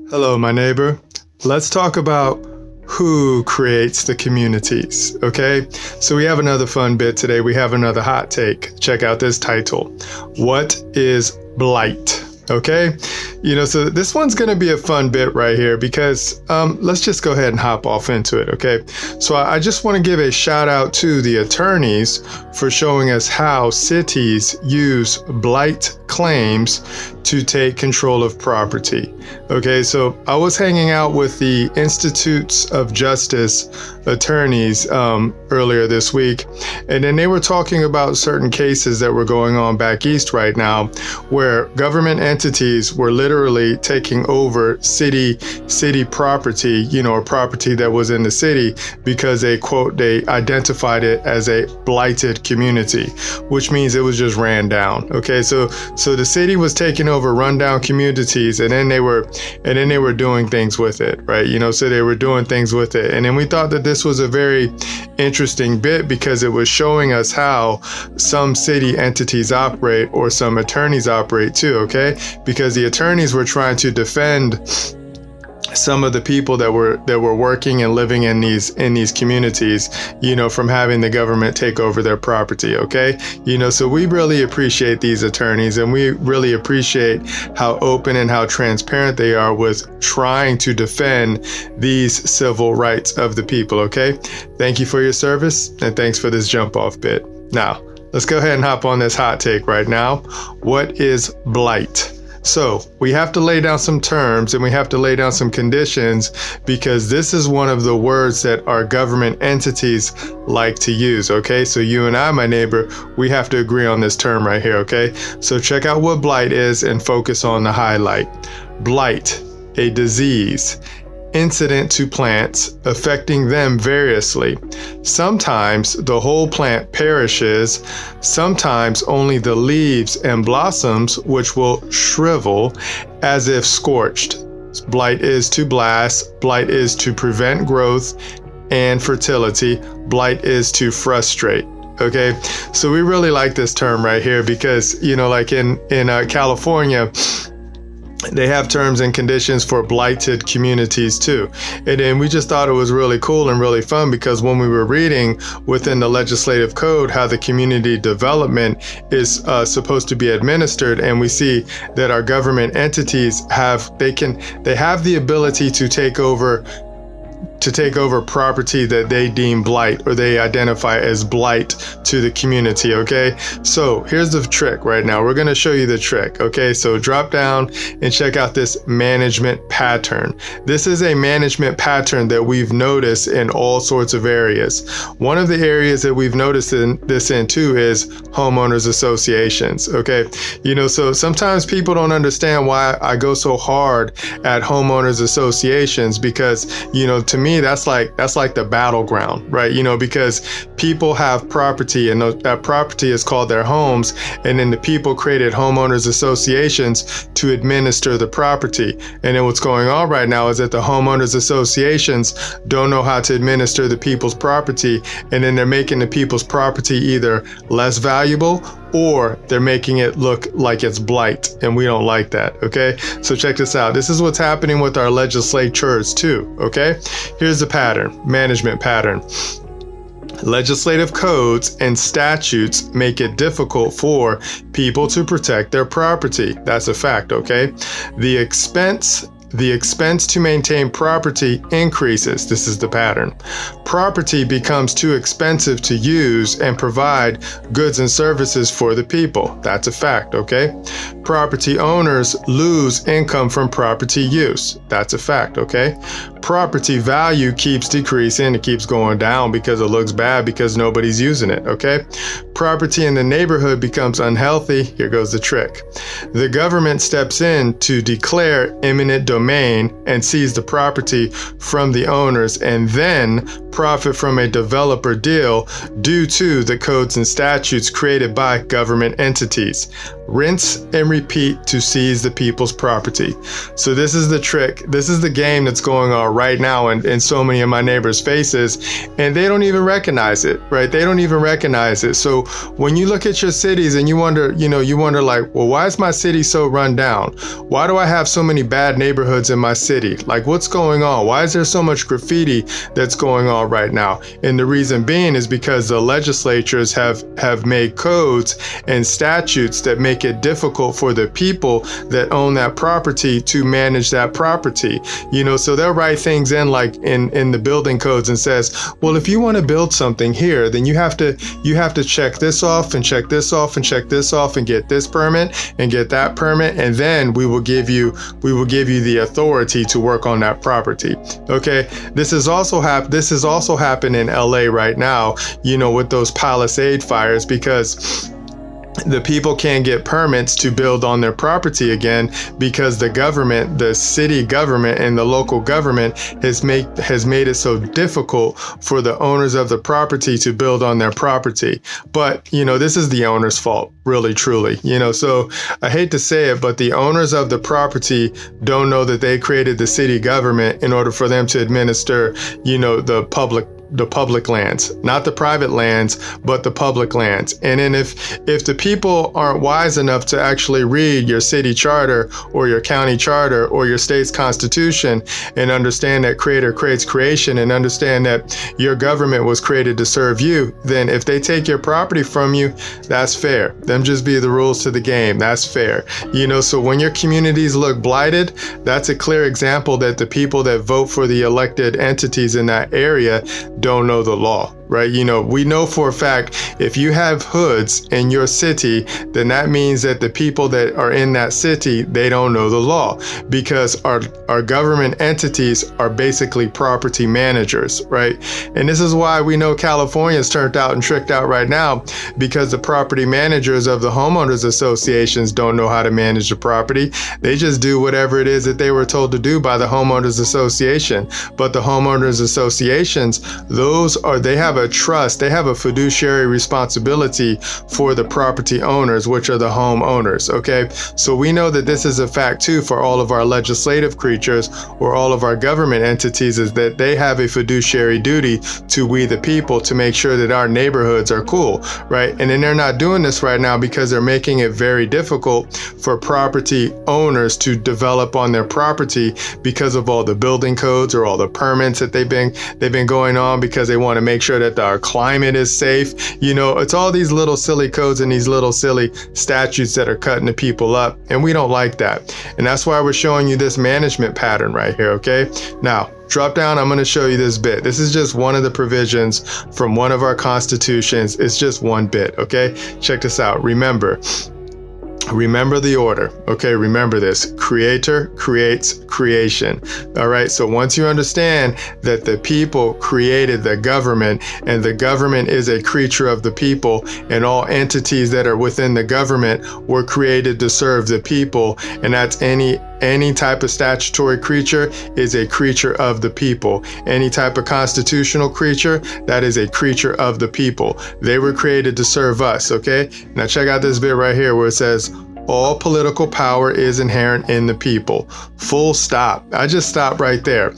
Hello, my neighbor. Let's talk about who creates the communities, okay? So we have another fun bit today. We have another hot take. Check out this title. What is blight? Okay, so this one's going to be a fun bit right here because let's just go ahead and hop off into it. Okay, so I just want to give a shout out to the attorneys for showing us how cities use blight claims to take control of property. Okay, so I was hanging out with the Institutes of Justice attorneys earlier this week, and then they were talking about certain cases that were going on back east right now where government entities were literally taking over city property, or property that was in the city because they identified it as a blighted community, which means it was just ran down. Okay, so the city was taking over rundown communities, and then they were doing things with it, right? So they were doing things with it, and then we thought that this was a very interesting bit because it was showing us how some city entities operate, or some attorneys operate too. Okay, because the attorneys were trying to defend some of the people that were working and living in these communities, from having the government take over their property. Okay, so we really appreciate these attorneys, and we really appreciate how open and how transparent they are with trying to defend these civil rights of the people. Okay, thank you for your service, and thanks for this jump off bit. Now let's go ahead and hop on this hot take right now. What is blight? So we have to lay down some terms, and we have to lay down some conditions, because this is one of the words that our government entities like to use. Okay, so you and I, my neighbor, we have to agree on this term right here. Okay, so check out what blight is and focus on the highlight. Blight, a disease incident to plants, affecting them variously. Sometimes the whole plant perishes, sometimes only the leaves and blossoms, which will shrivel as if scorched. Blight is to blast, blight is to prevent growth and fertility, blight is to frustrate. Okay, so we really like this term right here because, like in California, they have terms and conditions for blighted communities too. And then we just thought it was really cool and really fun because when we were reading within the legislative code how the community development is supposed to be administered, and we see that our government entities have the ability to take over property that they deem blight, or they identify as blight to the community. Okay, so here's the trick right now. We're going to show you the trick. Okay, so drop down and check out this management pattern. This is a management pattern that we've noticed in all sorts of areas. One of the areas that we've noticed this in too is homeowners associations. Okay, so sometimes people don't understand why I go so hard at homeowners associations, because to me that's like the battleground, right? Because people have property, and that property is called their homes, and then the people created homeowners associations to administer the property. And then what's going on right now is that the homeowners associations don't know how to administer the people's property, and then they're making the people's property either less valuable, or they're making it look like it's blight, and we don't like that. Okay, so check this out. This is what's happening with our legislatures too. Okay, here's the pattern, management pattern. Legislative codes and statutes make it difficult for people to protect their property. That's a fact. Okay, the expense to maintain property increases. This is the pattern. Property becomes too expensive to use and provide goods and services for the people. That's a fact, okay? Property owners lose income from property use. That's a fact, okay? Property value keeps decreasing. It keeps going down because it looks bad because nobody's using it, okay? Property in the neighborhood becomes unhealthy. Here goes the trick. The government steps in to declare eminent domain and seize the property from the owners, and then profit from a developer deal due to the codes and statutes created by government entities. rinse and repeat to seize the people's property. So this is the trick. This is the game that's going on right now in so many of my neighbors' faces, and they don't even recognize it, right? They don't even recognize it. So when you look at your cities and you wonder like, well, why is my city so run down? Why do I have so many bad neighborhoods in my city? Like, what's going on? Why is there so much graffiti that's going on right now? And the reason being is because the legislatures have made codes and statutes that make it difficult for the people that own that property to manage that property. So they'll write things in like in the building codes and says, well, if you want to build something here, then you have to check this off and check this off and check this off and get this permit and get that permit, and then we will give you the authority to work on that property. Okay, this is also happened in LA right now, with those Palisade fires, because the people can't get permits to build on their property again because the government, the city government and the local government has made it so difficult for the owners of the property to build on their property. But, this is the owner's fault, really, truly. So I hate to say it, but the owners of the property don't know that they created the city government in order for them to administer, the public lands, not the private lands, but the public lands. And then if the people aren't wise enough to actually read your city charter or your county charter or your state's constitution and understand that creator creates creation and understand that your government was created to serve you, then if they take your property from you, that's fair. Them just be the rules to the game. That's fair. So when your communities look blighted, that's a clear example that the people that vote for the elected entities in that area don't know the law, right? We know for a fact, if you have hoods in your city, then that means that the people that are in that city, they don't know the law, because our government entities are basically property managers, right? And this is why we know California's turned out and tricked out right now, because the property managers of the homeowners associations don't know how to manage the property. They just do whatever it is that they were told to do by the homeowners association. But the homeowners associations, they have a trust, they have a fiduciary responsibility for the property owners, which are the homeowners, okay? So we know that this is a fact too for all of our legislative creatures or all of our government entities, is that they have a fiduciary duty to we the people to make sure that our neighborhoods are cool, right? And then they're not doing this right now because they're making it very difficult for property owners to develop on their property because of all the building codes or all the permits that they've been going on, because they want to make sure that our climate is safe. It's all these little silly codes and these little silly statutes that are cutting the people up, and we don't like that. And that's why we're showing you this management pattern right here, okay? Now, drop down, I'm going to show you this bit. This is just one of the provisions from one of our constitutions. It's just one bit, okay? Check this out. Remember the order, okay? Remember this. Creator creates creation, all right? So once you understand that the people created the government, and the government is a creature of the people, and all entities that are within the government were created to serve the people, and that's any type of statutory creature is a creature of the people. Any type of constitutional creature, that is a creature of the people. They were created to serve us, okay? Now check out this bit right here where it says, all political power is inherent in the people. Full stop. I just stop right there.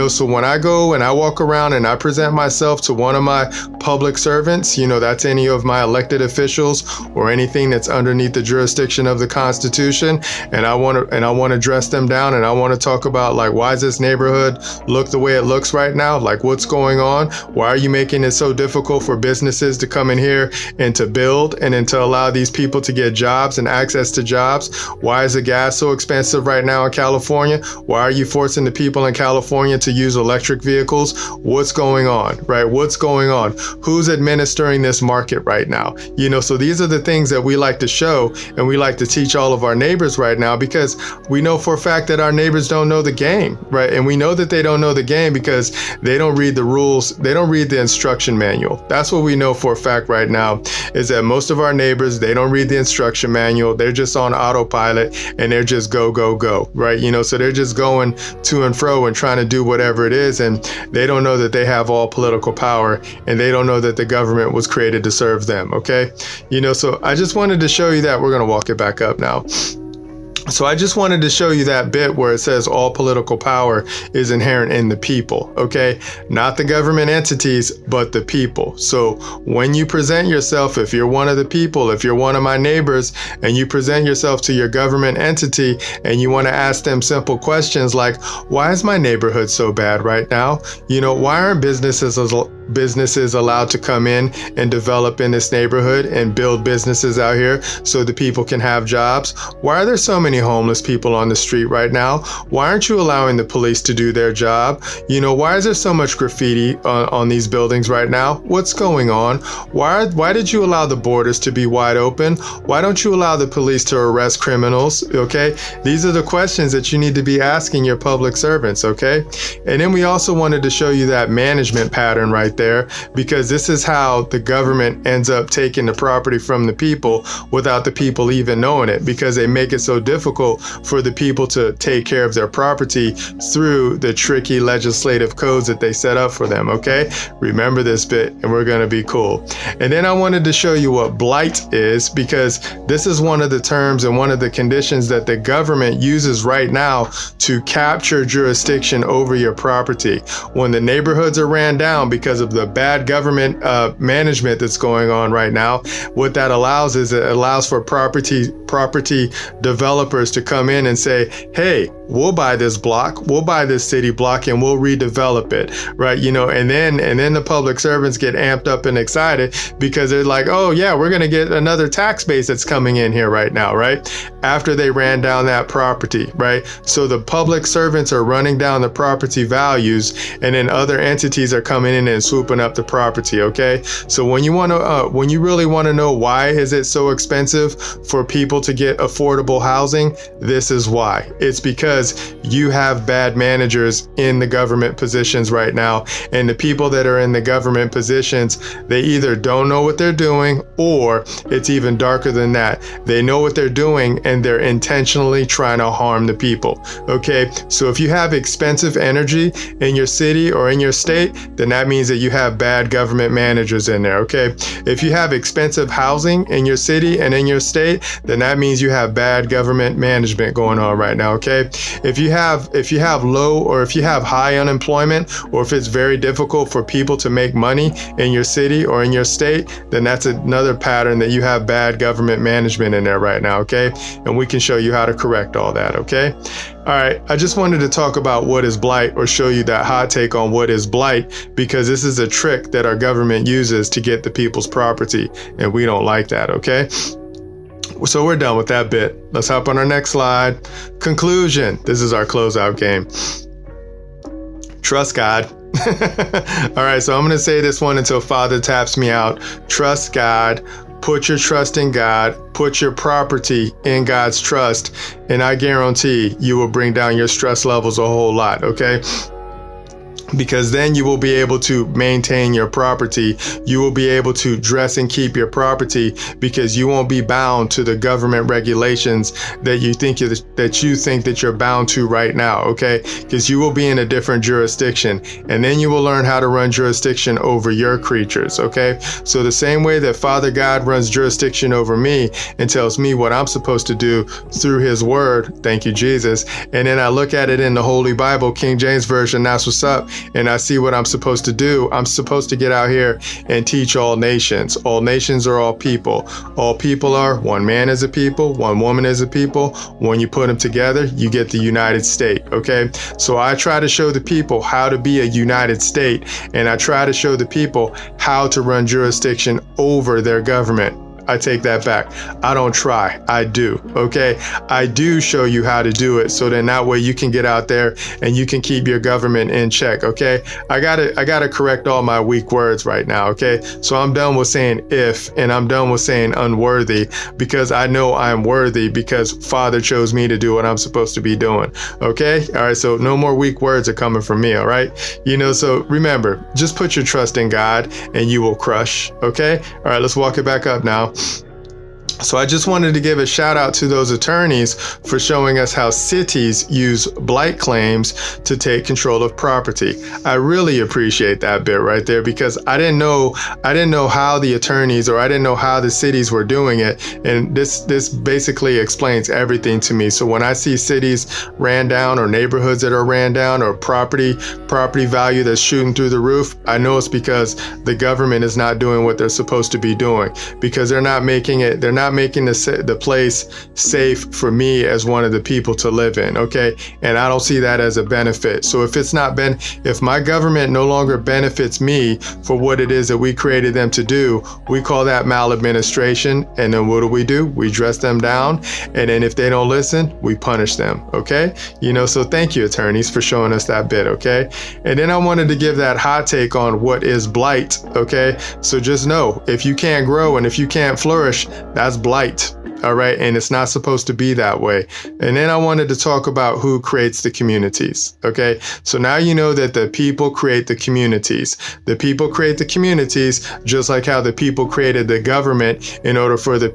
So when I go and I walk around and I present myself to one of my public servants, that's any of my elected officials or anything that's underneath the jurisdiction of the Constitution, and I want to dress them down, and I want to talk about, like, why does this neighborhood look the way it looks right now? Like, what's going on? Why are you making it so difficult for businesses to come in here and to build, and then to allow these people to get jobs and access to jobs? Why is the gas so expensive right now in California? Why are you forcing the people in California to use electric vehicles? What's going on, right? What's going on? Who's administering this market right now? So these are the things that we like to show, and we like to teach all of our neighbors right now, because we know for a fact that our neighbors don't know the game, right? And we know that they don't know the game because they don't read the rules. They don't read the instruction manual. That's what we know for a fact right now, is that most of our neighbors, they don't read the instruction manual. They're just just on autopilot and they're just go, go, go, right? So they're just going to and fro and trying to do whatever it is. And they don't know that they have all political power, and they don't know that the government was created to serve them. Okay. So I just wanted to show you that. We're going to walk it back up now. So I just wanted to show you that bit where it says all political power is inherent in the people, okay? Not the government entities, but the people. So when you present yourself, if you're one of the people, if you're one of my neighbors, and you present yourself to your government entity and you want to ask them simple questions like, why is my neighborhood so bad right now? Why aren't businesses allowed to come in and develop in this neighborhood and build businesses out here so the people can have jobs? Why are there so many homeless people on the street right now? Why aren't you allowing the police to do their job? Why is there so much graffiti on these buildings right now? What's going on? Why did you allow the borders to be wide open? Why don't you allow the police to arrest criminals? Okay, these are the questions that you need to be asking your public servants. Okay, and then we also wanted to show you that management pattern right there, because this is how the government ends up taking the property from the people without the people even knowing it, because they make it so difficult for the people to take care of their property through the tricky legislative codes that they set up for them. Okay, remember this bit and we're going to be cool. And then I wanted to show you what blight is, because this is one of the terms and one of the conditions that the government uses right now to capture jurisdiction over your property. When the neighborhoods are ran down because of the bad government management that's going on right now, what that allows is it allows for property developers to come in and say, hey, we'll buy this block, we'll buy this city block, and we'll redevelop it, right? And then the public servants get amped up and excited because they're like, oh yeah, we're going to get another tax base that's coming in here right now, right? After they ran down that property, right? So the public servants are running down the property values, and then other entities are coming in and swooping up the property. Okay, so when you really want to know why is it so expensive for people to get affordable housing, this is why. It's because you have bad managers in the government positions right now, and the people that are in the government positions, they either don't know what they're doing, or it's even darker than that. They know what they're doing and they're intentionally trying to harm the people. Okay, so if you have expensive energy in your city or in your state, then that means that you have bad government managers in there. Okay, if you have expensive housing in your city and in your state, then that means you have bad government management going on right now. Okay, if you have low or if you have high unemployment, or if it's very difficult for people to make money in your city or in your state, then that's another pattern that you have bad government management in there right now. Okay, and we can show you how to correct all that. Okay, all right, I just wanted to talk about what is blight, or show you that hot take on what is blight, because this is a trick that our government uses to get the people's property, and we don't like that. Okay, so we're done with that bit. Let's hop on our next slide. Conclusion. This is our closeout game. Trust God. All right, so I'm going to say this one until Father taps me out. Trust God. Put your trust in God. Put your property in God's trust, and I guarantee you will bring down your stress levels a whole lot. Okay, because then you will be able to maintain your property. You will be able to dress and keep your property, because you won't be bound to the government regulations that you think that you're bound to right now. Okay, because you will be in a different jurisdiction, and then you will learn how to run jurisdiction over your creatures. Okay, so the same way that Father God runs jurisdiction over me and tells me what I'm supposed to do through his word, thank you Jesus, and then I look at it in the Holy Bible, King James Version, that's what's up, and I see what I'm supposed to do. I'm supposed to get out here and teach all nations. All nations are all people. All people are, one man is a people, one woman is a people. When you put them together, you get the United States. Okay, so I try to show the people how to be a United State, and I try to show the people how to run jurisdiction over their government. I take that back. I don't try. I do. Okay. I do show you how to do it, so then that way you can get out there and you can keep your government in check. Okay. I gotta correct all my weak words right now. Okay. So I'm done with saying if, and I'm done with saying unworthy, because I know I'm worthy because Father chose me to do what I'm supposed to be doing. Okay. All right. So no more weak words are coming from me. All right. So remember, just put your trust in God and you will crush. Okay. All right. Let's walk it back up now. So I just wanted to give a shout out to those attorneys for showing us how cities use blight claims to take control of property. I really appreciate that bit right there, because I didn't know how the attorneys, or I didn't know how the cities were doing it. And this basically explains everything to me. So when I see cities ran down, or neighborhoods that are ran down, or property value that's shooting through the roof, I know it's because the government is not doing what they're supposed to be doing, because they're not making the place safe for me as one of the people to live in. Okay. And I don't see that as a benefit. So if my government no longer benefits me for what it is that we created them to do, we call that maladministration. And then what do? We dress them down. And then if they don't listen, we punish them. Okay. So thank you, attorneys, for showing us that bit. Okay. And then I wanted to give that hot take on what is blight. Okay. So just know, if you can't grow and if you can't flourish, that's blight. All right. And it's not supposed to be that way. And then I wanted to talk about who creates the communities. Okay. So now you know that the people create the communities. The people create the communities, just like how the people created the government in order for the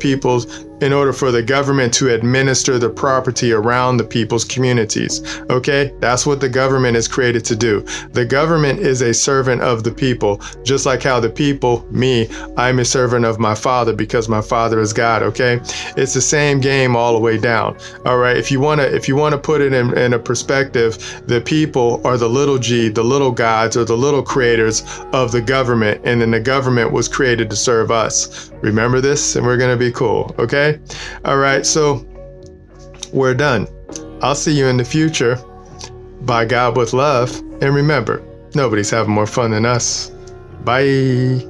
government to administer the property around the people's communities. Okay. That's what the government is created to do. The government is a servant of the people, just like how the people, me, I'm a servant of my Father, because my Father is God. Okay. It's the same game all the way down. All right. If you want to put it in a perspective, the people are the little g, the little gods, or the little creators of the government. And then the government was created to serve us. Remember this, and we're going to be cool. Okay. All right. So we're done. I'll see you in the future. By God with love. And remember, nobody's having more fun than us. Bye.